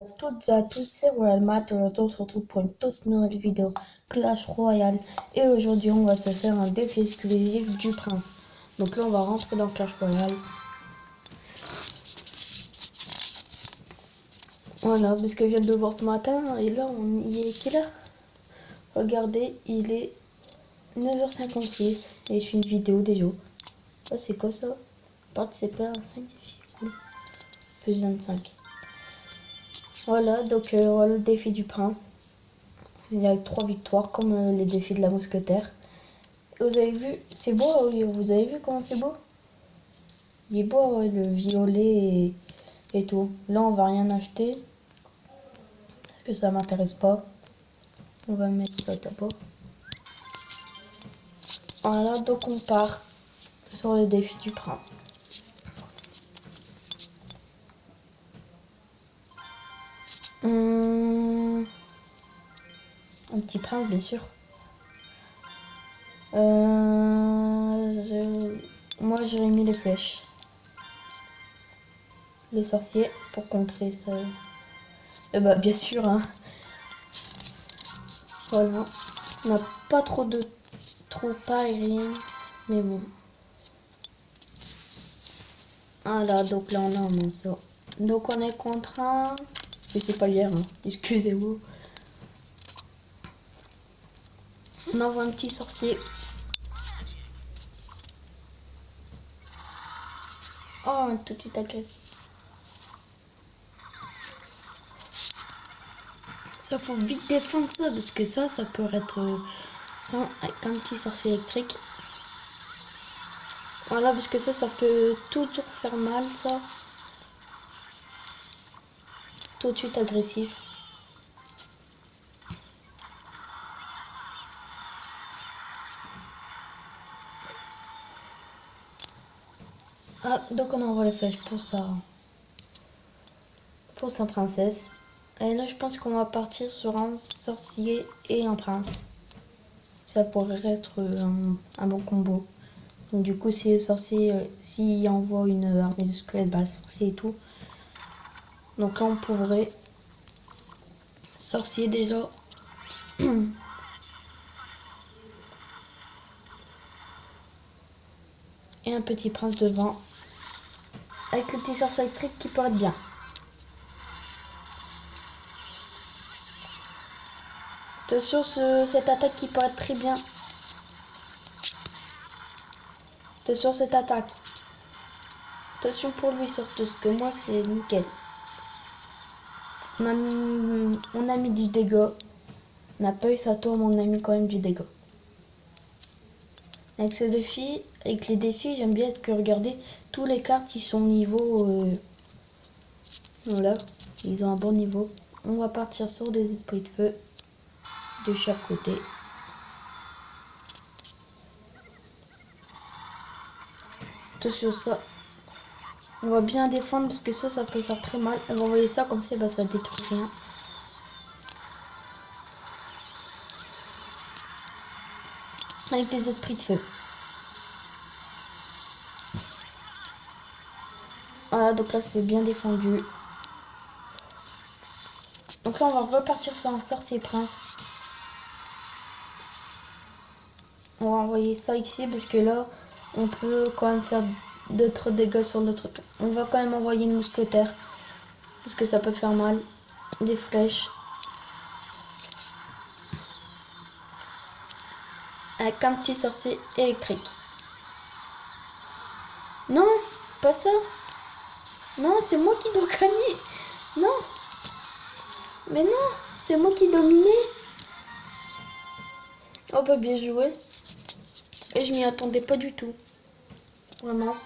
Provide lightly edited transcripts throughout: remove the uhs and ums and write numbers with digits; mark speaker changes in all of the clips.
Speaker 1: À toutes et à tous, c'est Royal Matt. Aujourd'hui, on se retrouve pour une toute nouvelle vidéo Clash Royale. Et aujourd'hui, on va se faire un défi exclusif du prince. Donc là, on va rentrer dans Clash Royale. Voilà, parce que je viens de le voir ce matin. Et là, il est quelle heure? Regardez, il est 9h56. Et je fais une vidéo déjà. Oh, c'est quoi ça? Participer à un 5 défis. Cool. Plus 25. Voilà, donc voilà le défi du prince. Il y a 3 victoires comme les défis de la mousquetaire. Vous avez vu, c'est beau, oui, vous avez vu comment c'est beau? Il est beau, ouais, le violet et tout. Là, on va rien acheter, parce que ça m'intéresse pas. On va mettre ça d'abord. Voilà, donc on part sur le défi du prince. Un petit prince, bien sûr. Moi, j'aurais mis les flèches. Le sorcier, pour contrer ça. Bah, bien sûr, hein. Voilà. On n'a pas trop de pas et rien. Mais bon. Voilà, donc là on a un morceau. Donc on est contre un... Je sais pas lire, hein. Excusez-vous. On envoie un petit sorcier. Oh, tout de suite agresse. Ça faut vite défendre ça, parce que ça peut être... avec un petit sorcier électrique. Voilà, parce que ça peut toujours faire mal, ça. Tout de suite agressif. Ah, donc on envoie les flèches pour ça. Pour sa princesse. Et là, je pense qu'on va partir sur un sorcier et un prince. Ça pourrait être un bon combo. Donc du coup, si le sorcier, s'il envoie une armée de squelettes, bah sorcier et tout. Donc là, on pourrait sorcier déjà. Et un petit prince devant. Avec le petit sorcier électrique qui pourrait être bien. Attention, cette attaque qui pourrait être très bien. Attention, cette attaque. Attention pour lui surtout, parce que moi, c'est nickel. On a mis du dégât. On n'a pas eu sa tour, mais on a mis quand même du dégât. Avec ce défi, avec les défis, j'aime bien que regarder tous les cartes qui sont niveau. Voilà, ils ont un bon niveau. On va partir sur des esprits de feu de chaque côté. Attention ça. On va bien défendre parce que ça peut faire très mal. On va envoyer ça comme ça, bah, ça détruit rien. Avec les esprits de feu. Voilà, donc là c'est bien défendu. Donc là on va repartir sur un sorcier prince. On va envoyer ça ici parce que là on peut quand même faire d'autres dégâts sur le truc. On va quand même envoyer une mousquetaire parce que ça peut faire mal. Des flèches. Avec un petit sorcier électrique. Non, pas ça. Non, c'est moi qui dois gagner. Non. Mais non, c'est moi qui dominais. Oh bah bien joué. Et je m'y attendais pas du tout. Vraiment.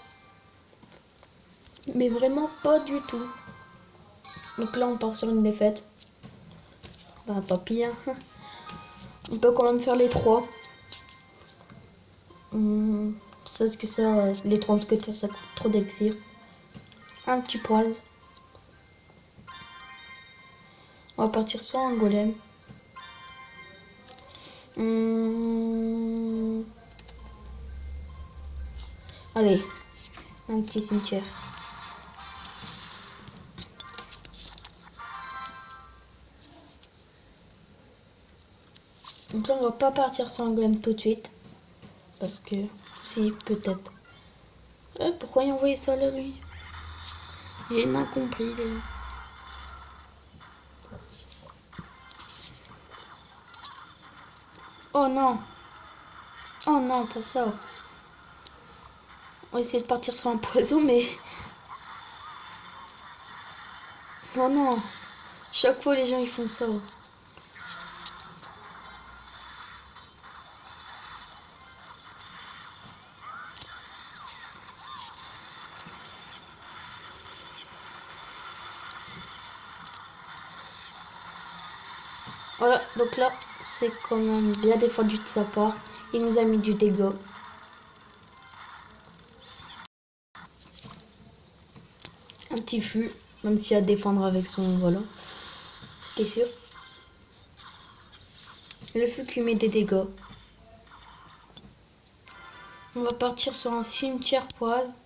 Speaker 1: Mais vraiment pas du tout. Donc là on part sur une défaite. Bah tant pis hein. On peut quand même faire les trois. Ça, ce que ça, les trois mousquetaires ça coûte trop d'exir. Un petit poise. On va partir sur un golem. Allez, un petit cimetière. Donc là, on va pas partir sans golem tout de suite. Parce que, si, peut-être. Pourquoi il a envoyé ça là, lui? J'ai rien compris, là. Oh non! Oh non, pas ça. On va essayer de partir sur un poison, mais... Oh non! Chaque fois, les gens, ils font ça. Voilà, donc là, c'est quand même bien défendu de sa part. Il nous a mis du dégât. Un petit fût, même s'il y a à défendre avec son voilà. C'est sûr. Le fût qui met des dégâts. On va partir sur un cimetière poise.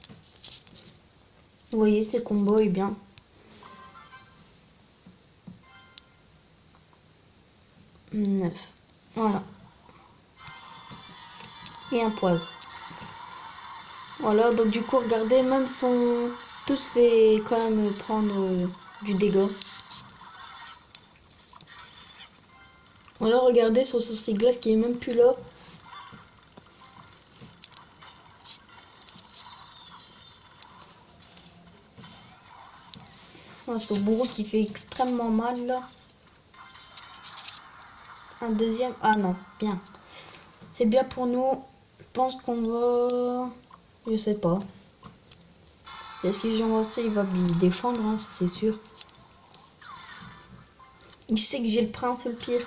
Speaker 1: Vous voyez, ces combos est bien. Neuf. Voilà. Et un poise. Voilà, donc du coup, regardez, même son... Tous fait quand même prendre du dégât. Voilà, regardez son sourcil glace qui est même plus là. Voilà, son bourreau qui fait extrêmement mal là. Un deuxième. Ah non, bien. C'est bien pour nous. Je pense qu'on va... Je sais pas. Est-ce que j'envoie ça, il va me défendre, hein, c'est sûr. Je sais que j'ai le prince le pire.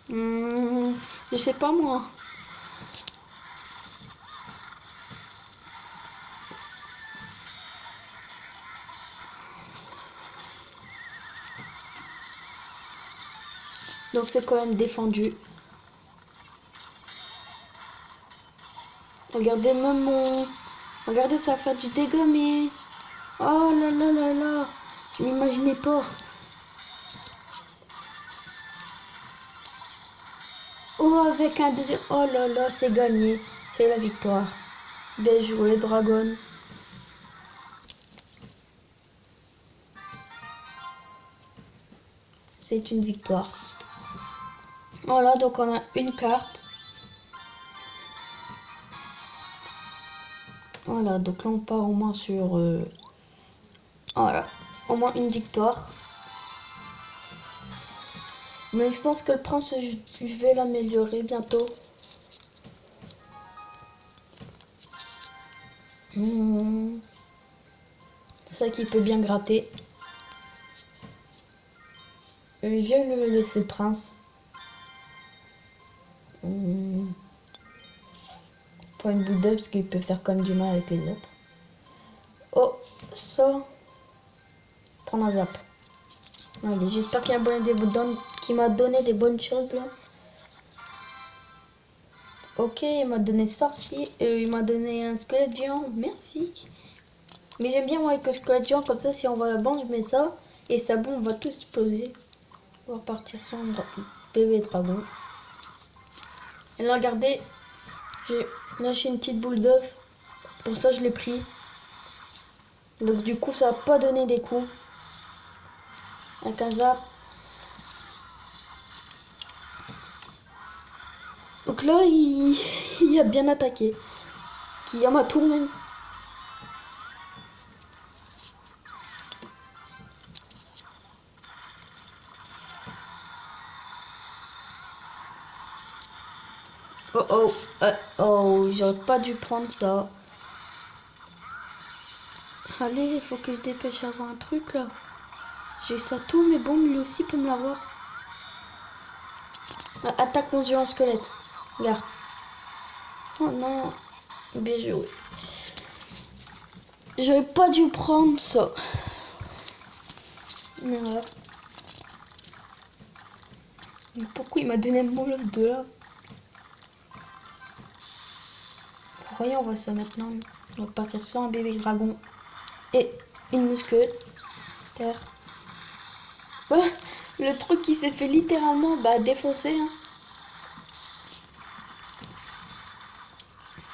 Speaker 1: Je sais pas moi. Donc c'est quand même défendu. Regardez même mon... Regardez, ça va faire du dégât, mais... Oh là là là là. Je m'imaginais pas. Oh, avec un deuxième... Oh là là, c'est gagné. C'est la victoire. Bien joué, Dragon. C'est une victoire. Voilà, donc on a une carte. Voilà, donc là on part au moins sur... Voilà, au moins une victoire. Mais je pense que le prince, je vais l'améliorer bientôt. C'est ça qui peut bien gratter. Je vais le laisser le prince. Pas une boule d'œuf parce qu'il peut faire comme du mal avec les autres. Oh, ça. Prends un zap. Allez, j'espère qu'il y a bon des qui m'a donné des bonnes choses là. Ok, il m'a donné sorcier, il m'a donné un squelette géant, merci. Mais j'aime bien moi avec le squelette géant, comme ça si on va à la bande, je mets ça. Et ça bon, on va tous exploser. On va repartir sur un bébé dragon. Et là, regardez, j'ai lâché une petite boule d'œuf. Pour ça, je l'ai pris. Donc du coup, ça va pas donné des coups. Avec un zap. Donc là, il a bien attaqué. Qui a ma tour même. Oh oh, oh, j'aurais pas dû prendre ça. Allez, il faut que je dépêche d'avoir un truc là. J'ai ça tout, mais bon, lui aussi peut me l'avoir. Attaque mon dieu en squelette. Regarde. Oh non, bien joué. J'aurais pas dû prendre ça. Mais voilà. Mais pourquoi il m'a donné mon love de là? Voyons, on voit ça maintenant. On va partir sans un bébé dragon et une musquette. Terre. Ouais, Le truc qui s'est fait littéralement défoncer. Hein.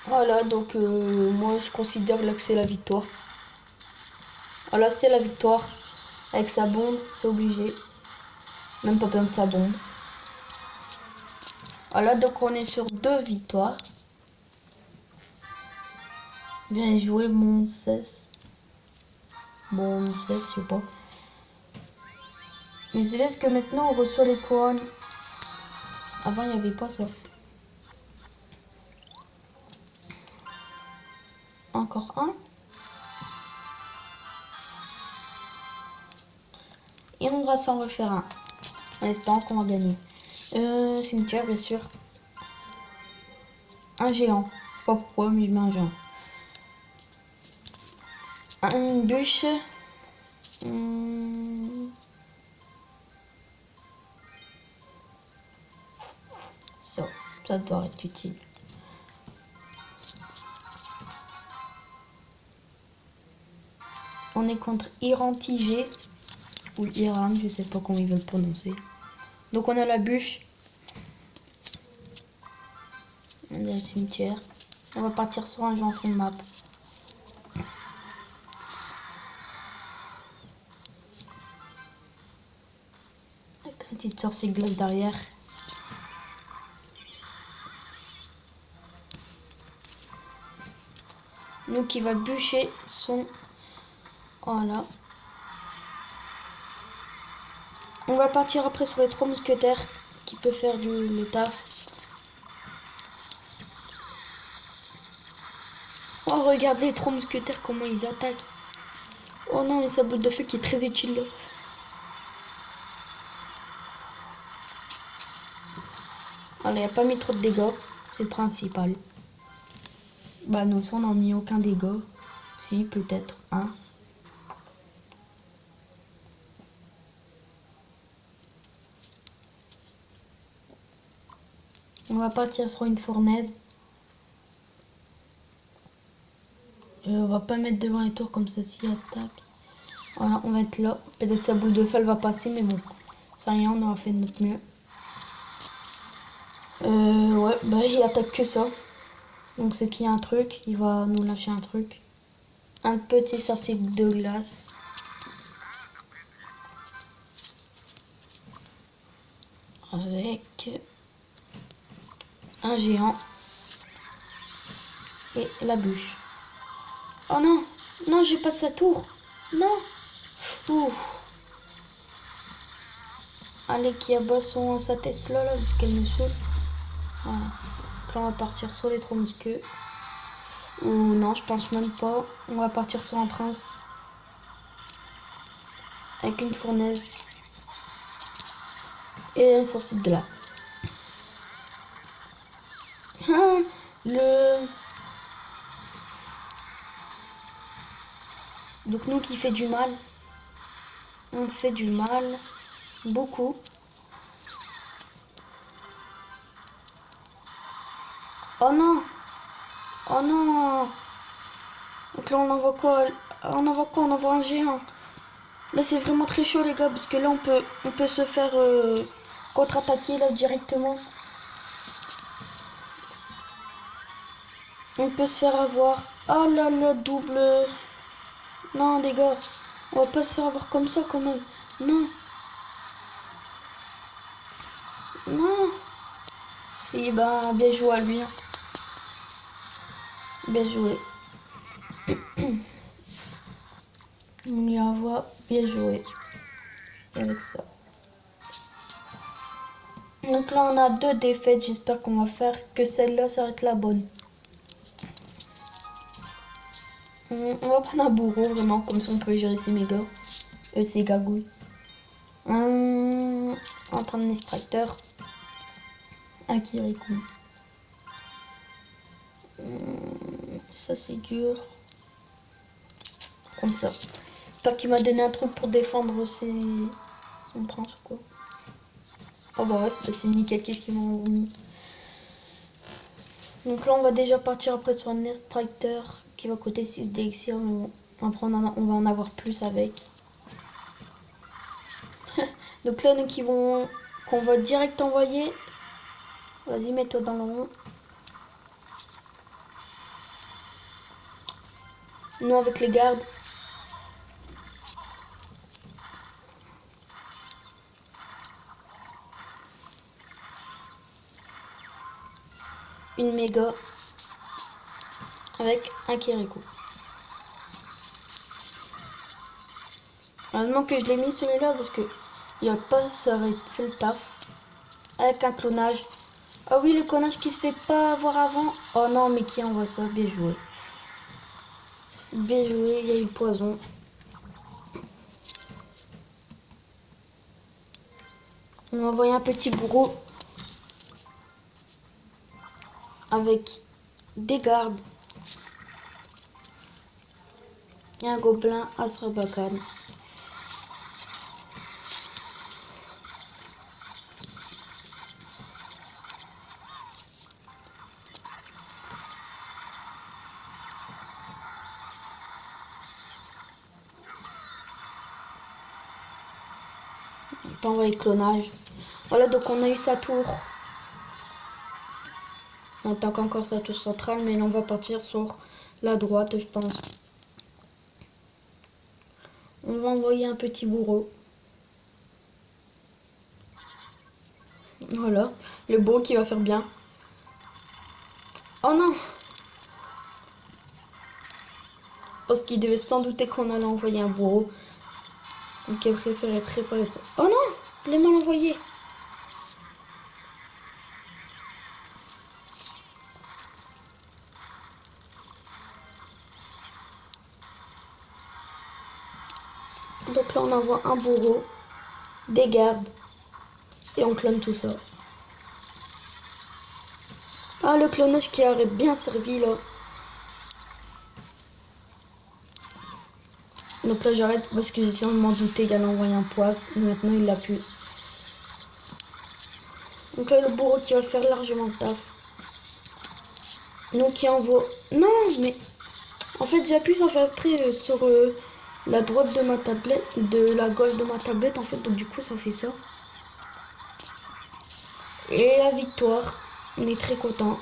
Speaker 1: Voilà, donc moi je considère là que c'est la victoire. Voilà, c'est la victoire. Avec sa bombe, c'est obligé. Même pas besoin de sa bombe. Voilà, donc on est sur 2 victoires. Bien joué, mon 16. Bon, mon 16, je sais pas. Mais c'est parce que maintenant on reçoit les couronnes. Avant, il n'y avait pas ça. Encore un. Et on va s'en refaire un. En espérant qu'on va gagner. Cimetière, bien sûr. Un géant. Je sais pas pourquoi, mais je mets un géant. Une bûche. Ça doit être utile. On est contre Irantigé. Ou Iran, je sais pas comment ils veulent prononcer. Donc on a la bûche. On a le cimetière. On va partir sur un jeu en fond de map. Avec un petit sorcier glace derrière. Nous qui va bûcher son... Voilà. On va partir après sur les 3 mousquetaires qui peut faire le taf. Oh, regardez les 3 mousquetaires comment ils attaquent. Oh non, les sabots de feu qui est très utile là. Voilà, il n'y a pas mis trop de dégâts, c'est le principal. Bah nous on n'a mis aucun dégât. Si, peut-être un. On va partir sur une fournaise. On va pas mettre devant les tours comme ça s'il attaque. Voilà, on va être là. Peut-être sa boule de feu elle va passer, mais bon. Ça rien, on aura fait de notre mieux. Ouais, bah il attaque que ça. Donc c'est qu'il y a un truc, il va nous lâcher un truc. Un petit sorcier de glace. Avec un géant. Et la bûche. Oh non, non, j'ai pas de sa tour. Non. Ouf. Allez, qui abat sa Tesla là, parce qu'elle me saute. Voilà. Donc là, on va partir sur les 3 mousquets. Ou non, je pense même pas. On va partir sur un prince. Avec une fournaise. Et un sorcier de glace. Donc nous qui fait du mal. On fait du mal. Beaucoup. Oh non. Oh non. Donc là on envoie quoi? On envoie quoi? On envoie un géant. Là c'est vraiment très chaud les gars. Parce que là on peut se faire contre-attaquer là directement. On peut se faire avoir. Oh là là, double. Non les gars. On va pas se faire avoir comme ça quand même. Non. Non. Si, bah, bien joué à lui. Hein. Bien joué. On y envoie. Bien joué. Avec ça. Donc là, on a 2 défaites. J'espère qu'on va faire que celle-là, ça va être la bonne. On va prendre un bourreau, vraiment, comme ça on peut gérer ses mégas. Ses gagouilles. En train de l'extracteur. Akiriku. Ça c'est dur. Comme ça. J'espère qu'il m'a donné un truc pour défendre son prince ou quoi. Oh bah ouais, c'est nickel, qu'est-ce qu'ils m'ont mis. Donc là on va déjà partir après sur un extracteur qui va coûter 6 d'élixir, mais bon, après on va en avoir plus avec. Donc là, nous qu'on va direct envoyer. Vas-y, mets-toi dans le rond. Nous avec les gardes. Une méga avec un Kiriko. Heureusement que je l'ai mis celui-là parce que il n'y a pas, ça aurait fait le taf. Avec un clonage. Ah oui, le clonage qui se fait pas avoir avant. Oh non, mais qui envoie ça? Bien joué. Bien joué, il y a eu poison. On va envoyer un petit bourreau avec des gardes et un gobelin à Sarbacane. On peut envoyer clonage. Voilà, donc on a eu sa tour. On attend qu'encore sa tour centrale, mais là on va partir sur la droite, je pense. On va envoyer un petit bourreau. Voilà, le bourreau qui va faire bien. Oh non! Parce qu'il devait sans douter qu'on allait envoyer un bourreau. Donc il a préféré préparer ça. Oh non! Je l'ai mal envoyé. Donc là on envoie un bourreau, des gardes, et on clone tout ça. Ah, le clonage qui aurait bien servi là. Donc là j'arrête parce que j'ai m'en douté, il allait envoyer un poison. Maintenant il l'a plus. Donc là le bourreau qui va faire largement le taf. Donc qui envoie... Non mais... En fait j'appuie sans faire exprès sur la droite de ma tablette, de la gauche de ma tablette en fait. Donc du coup ça fait ça. Et la victoire. On est très content.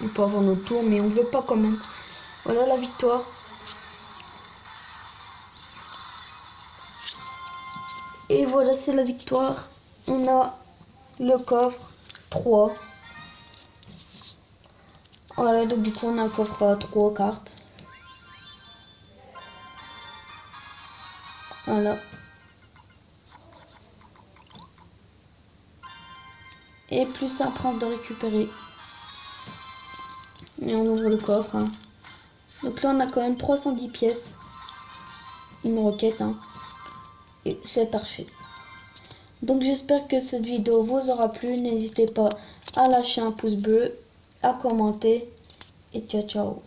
Speaker 1: On peut avoir nos tours mais on veut pas quand même. Voilà la victoire. Et voilà, c'est la victoire. On a le coffre 3. Voilà, donc du coup on a un coffre à 3 cartes. Voilà. Et plus simple de récupérer. Et on ouvre le coffre. Hein. Donc là on a quand même 310 pièces. Une roquette. Hein. Et 7 archers. Donc j'espère que cette vidéo vous aura plu. N'hésitez pas à lâcher un pouce bleu, à commenter. Et ciao ciao.